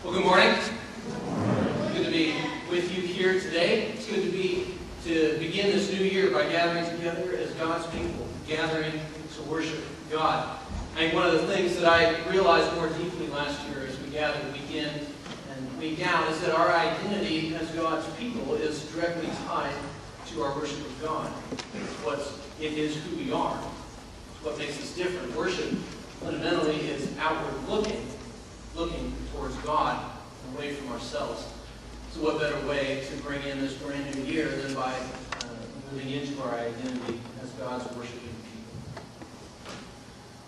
Well, good morning. Good to be with you here today. It's good to begin this new year by gathering together as God's people, gathering to worship God. I think one of the things that I realized more deeply last year as we gathered week in and week out is that our identity as God's people is directly tied to our worship of God. It is who we are. It's what makes us different. Worship fundamentally is outward looking towards God and away from ourselves. So what better way to bring in this brand new year than by moving into our identity as God's worshiping people.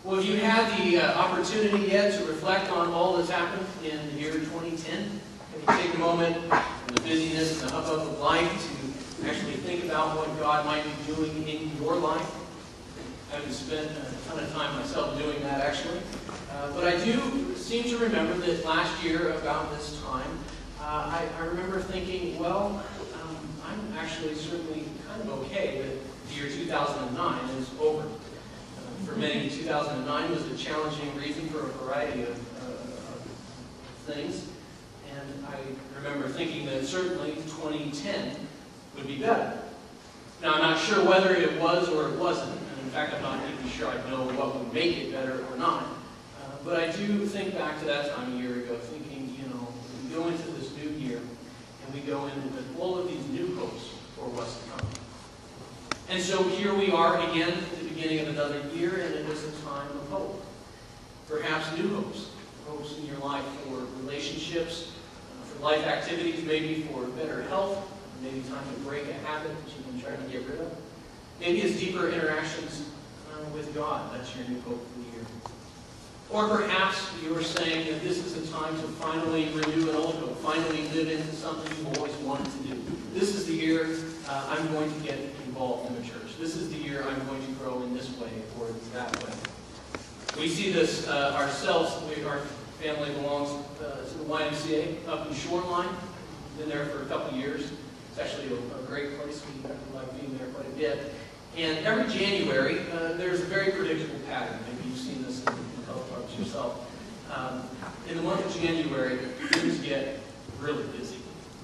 Well, have you had the opportunity yet to reflect on all that's happened in the year 2010? Have you taken a moment from the busyness and the hubbub of life to actually think about what God might be doing in your life? I haven't spent a ton of time myself doing that, actually. But I do seem to remember that last year, about this time, I remember thinking, well, I'm actually certainly kind of okay that the year 2009 is over. For many, 2009 was a challenging reason for a variety of things. And I remember thinking that certainly 2010 would be better. Now, I'm not sure whether it was or it wasn't. And in fact, I'm not even sure I know what would make it better or not. But I do think back to that time a year ago, thinking, we go into this new year, and we go in with all of these new hopes for what's to come. And so here we are again at the beginning of another year, and it is a time of hope. Perhaps new hopes. Hopes in your life for relationships, for life activities, maybe for better health, maybe time to break a habit that you've been trying to get rid of. Maybe it's deeper interactions with God. That's your new hope for the year. Or perhaps you're saying that this is a time to finally renew an old hope, finally live into something you've always wanted to do. This is the year I'm going to get involved in the church. This is the year I'm going to grow in this way or that way. We see this ourselves. Our family belongs to the YMCA up in Shoreline. Been there for a couple of years. It's actually a great place. We like being there quite a bit. And every January, there's a very predictable pattern. Maybe you've seen this in health clubs yourself. In the month of January, things get really busy,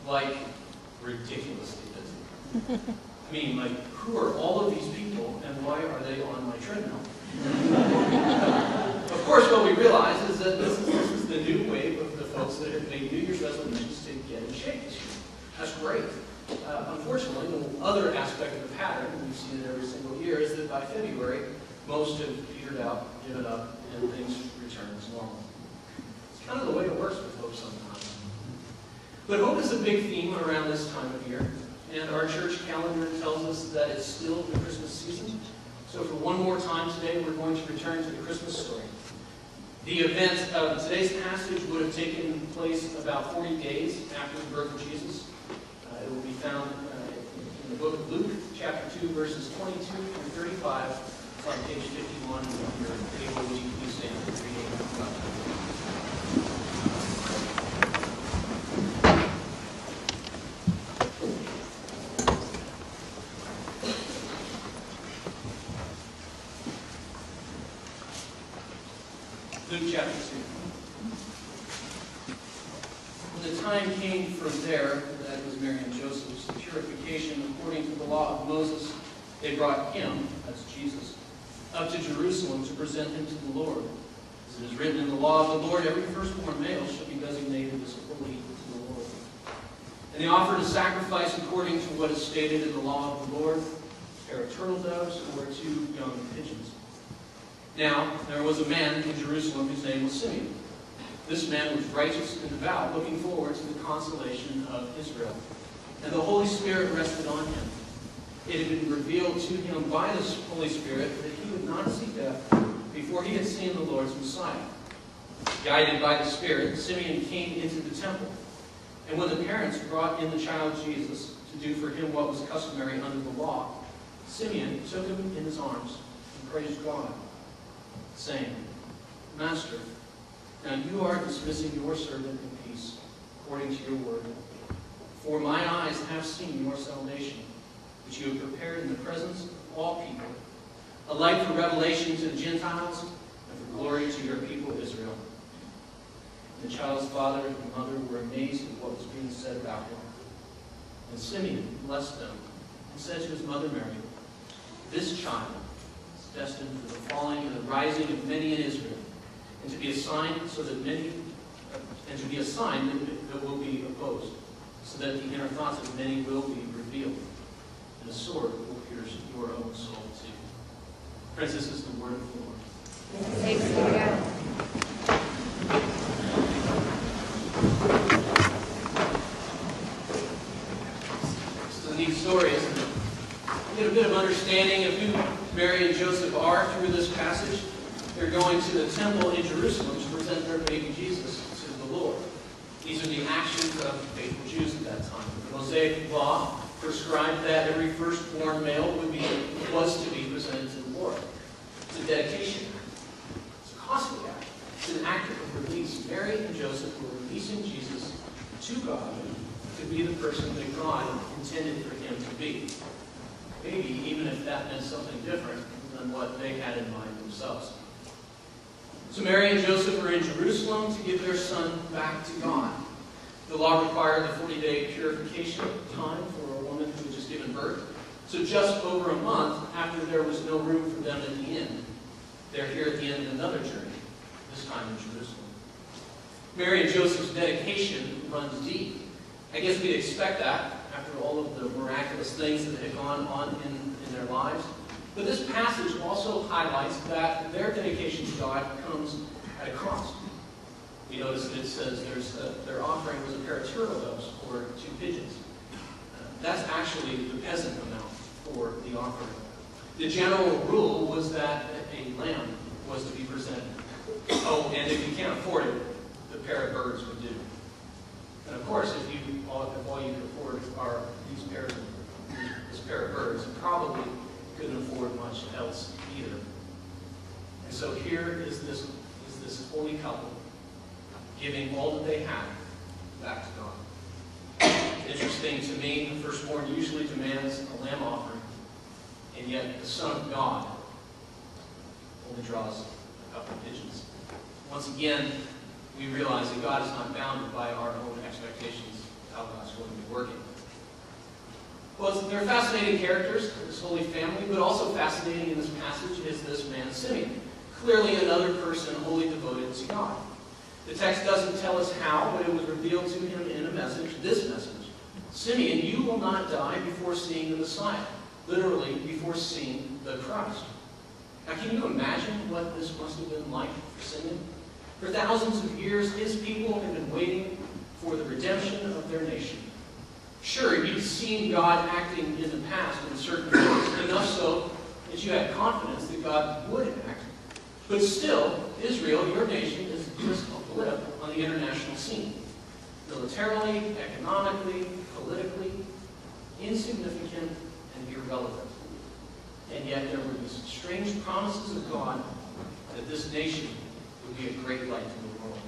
like ridiculously busy. I mean, like, who are all of these people, and why are they on my treadmill? Of course, what we realize is that this is the new wave of the folks that have made New Year's resolutions to get in shape this year. That's great. Unfortunately, the other aspect of the pattern, and we've seen it every single year, is that by February, most have petered out, given up, and things return as normal. It's kind of the way it works with hope sometimes. But hope is a big theme around this time of year, and our church calendar tells us that it's still the Christmas season. So for one more time today, we're going to return to the Christmas story. The event of today's passage would have taken place about 40 days after the birth of Jesus. It will be found in the book of Luke, chapter 2, verses 22 through 35. It's on page 51. If you're able, would you please stand for the reading of God's word? Luke chapter 2. When the time came from there, that was Mary and Joseph's purification according to the law of Moses, they brought him, that's Jesus, up to Jerusalem to present him to the Lord. As it is written in the law of the Lord, every firstborn male shall be designated as holy to the Lord. And they offered a sacrifice according to what is stated in the law of the Lord, a pair of turtle doves or 2 young pigeons. Now, there was a man in Jerusalem whose name was Simeon. This man was righteous and devout, looking forward to the consolation of Israel. And the Holy Spirit rested on him. It had been revealed to him by the Holy Spirit that he would not see death before he had seen the Lord's Messiah. Guided by the Spirit, Simeon came into the temple. And when the parents brought in the child Jesus to do for him what was customary under the law, Simeon took him in his arms and praised God, saying, Master, now you are dismissing your servant in peace, according to your word. For my eyes have seen your salvation, which you have prepared in the presence of all people, a light for revelation to the Gentiles, and for glory to your people Israel. The child's father and mother were amazed at what was being said about him. And Simeon blessed them and said to his mother Mary, "This child is destined for the falling and the rising of many in Israel, and to be a sign that will be opposed, so that the inner thoughts of many will be revealed, and a sword will pierce your own soul too." Friends, this is the word of the Lord. Thanks be to God. This is a neat story, isn't it? We get a bit of understanding of who Mary and Joseph are through this passage. They're going to the temple in Jerusalem to present their baby Jesus to the Lord. These are the actions of faithful Jews at that time. The Mosaic law prescribed that every firstborn male was to be presented to the Lord. It's a dedication act. It's a costly act. It's an act of release. Mary and Joseph were releasing Jesus to God to be the person that God intended for him to be. Maybe even if that meant something different than what they had in mind themselves. So Mary and Joseph were in Jerusalem to give their son back to God. The law required the 40-day purification time for a woman who had just given birth. So just over a month after there was no room for them at the inn, they're here at the end of another journey, this time in Jerusalem. Mary and Joseph's dedication runs deep. I guess we'd expect that after all of the miraculous things that had gone on in their lives. But this passage also highlights that their dedication to God comes at a cost. You notice that it says their offering was a pair of turtle doves or 2 pigeons. That's actually the peasant amount for the offering. The general rule was that a lamb was to be presented. Oh, and if you can't afford it, the pair of birds would do. And of course, if all you can afford are this pair of birds, you probably couldn't afford much else either. And so here is this holy couple giving all that they had back to God. Interesting to me, the firstborn usually demands a lamb offering, and yet the Son of God only draws a couple of pigeons. Once again, we realize that God is not bounded by our own expectations of how God's going to be working. Well, they're fascinating characters, this holy family, but also fascinating in this passage is this man Simeon, clearly another person wholly devoted to God. The text doesn't tell us how, but it was revealed to him in a message, this message. Simeon, you will not die before seeing the Messiah, literally before seeing the Christ. Now, can you imagine what this must have been like for Simeon? For thousands of years, his people had been waiting for the redemption of their nation. Sure, you'd seen God acting in the past in certain ways, enough so that you had confidence that God would act. But still, Israel, your nation, is just a blip on the international scene. Militarily, economically, politically, insignificant and irrelevant. And yet there were these strange promises of God that this nation would be a great light to the world.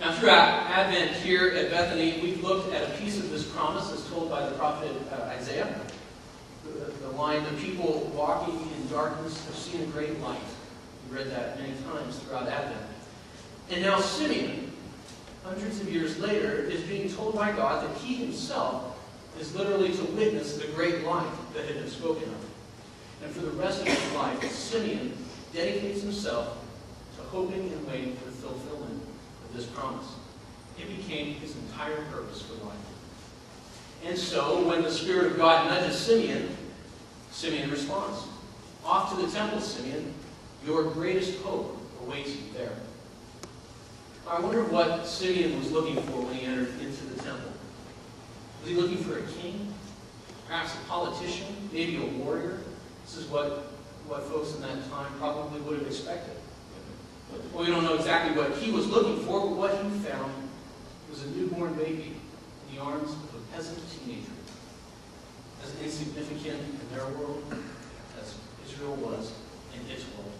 Now, throughout Advent here at Bethany, we've looked at a piece of this promise as told by the prophet Isaiah. The line, "The people walking in darkness have seen a great light." We read that many times throughout Advent. And now Simeon, hundreds of years later, is being told by God that he himself is literally to witness the great light that had been spoken of. And for the rest of his life, Simeon dedicates himself to hoping and waiting for the fulfillment of this promise. It became his entire purpose for life. And so, when the Spirit of God nudges Simeon, Simeon responds. "Off to the temple, Simeon. Your greatest hope awaits you there." I wonder what Simeon was looking for when he entered into the temple. Was he looking for a king? Perhaps a politician? Maybe a warrior? This is what folks in that time probably would have expected. Well, we don't know exactly what he was looking for, but what he found was a newborn baby in the arms of a peasant teenager. As insignificant in their world as Israel was in its world.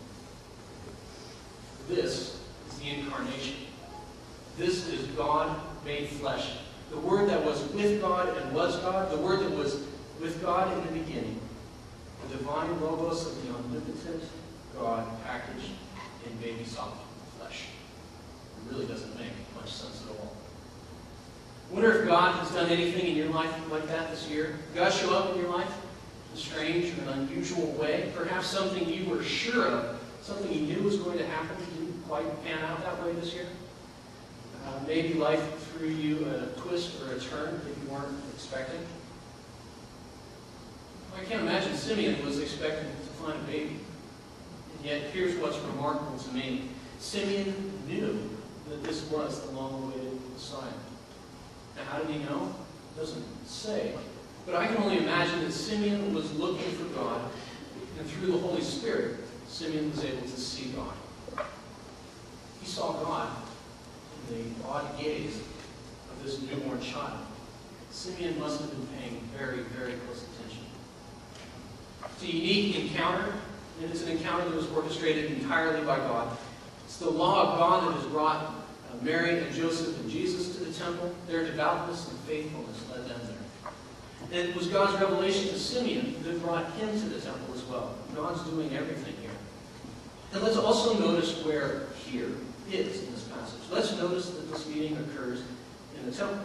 This is the incarnation. This is God made flesh. The Word that was with God and was God. The Word that was with God in the beginning. The divine logos of the omnipotent God packaged in baby soft flesh. It really doesn't make much sense at all. I wonder if God has done anything in your life like that this year. God show up in your life in a strange or an unusual way. Perhaps something you were sure of, something you knew was going to happen, didn't quite pan out that way this year. Maybe life threw you a twist or a turn that you weren't expecting. I can't imagine Simeon was expecting to find a baby. And yet, here's what's remarkable to me. Simeon knew that this was the long-awaited Messiah. Now, how did he know? It doesn't say. But I can only imagine that Simeon was looking for God, and through the Holy Spirit, Simeon was able to see God. He saw God in the odd gaze of this newborn child. Simeon must have been paying very, very close attention. It's a unique encounter, and it's an encounter that was orchestrated entirely by God. It's the law of God that has brought Mary and Joseph and Jesus to the temple. Their devoutness and faithfulness led them there. And it was God's revelation to Simeon that brought him to the temple as well. God's doing everything here. And let's also notice where here is in this passage. Let's notice that this meeting occurs in the temple.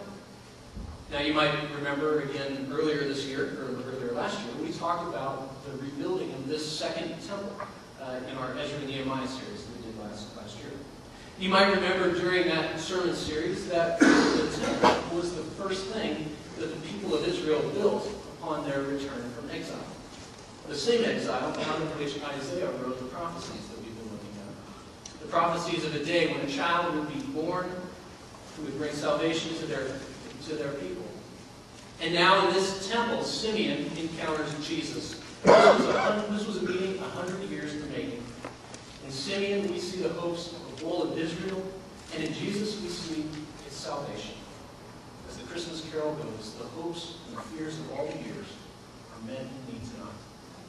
Now you might remember again earlier this year, or earlier last year, we talked about the rebuilding of this second temple in our Ezra and Nehemiah series that we did last year. You might remember during that sermon series that the temple was the first thing that the people of Israel built upon their return from exile. The same exile out of which Isaiah wrote the prophecies that we've been looking at. The prophecies of a day when a child would be born who would bring salvation to their people. And now in this temple, Simeon encounters Jesus. This was a meeting 100 years in the making. In Simeon, we see the hopes of the whole of Israel, and in Jesus, we see its salvation. As the Christmas carol goes, the hopes and the fears of all the years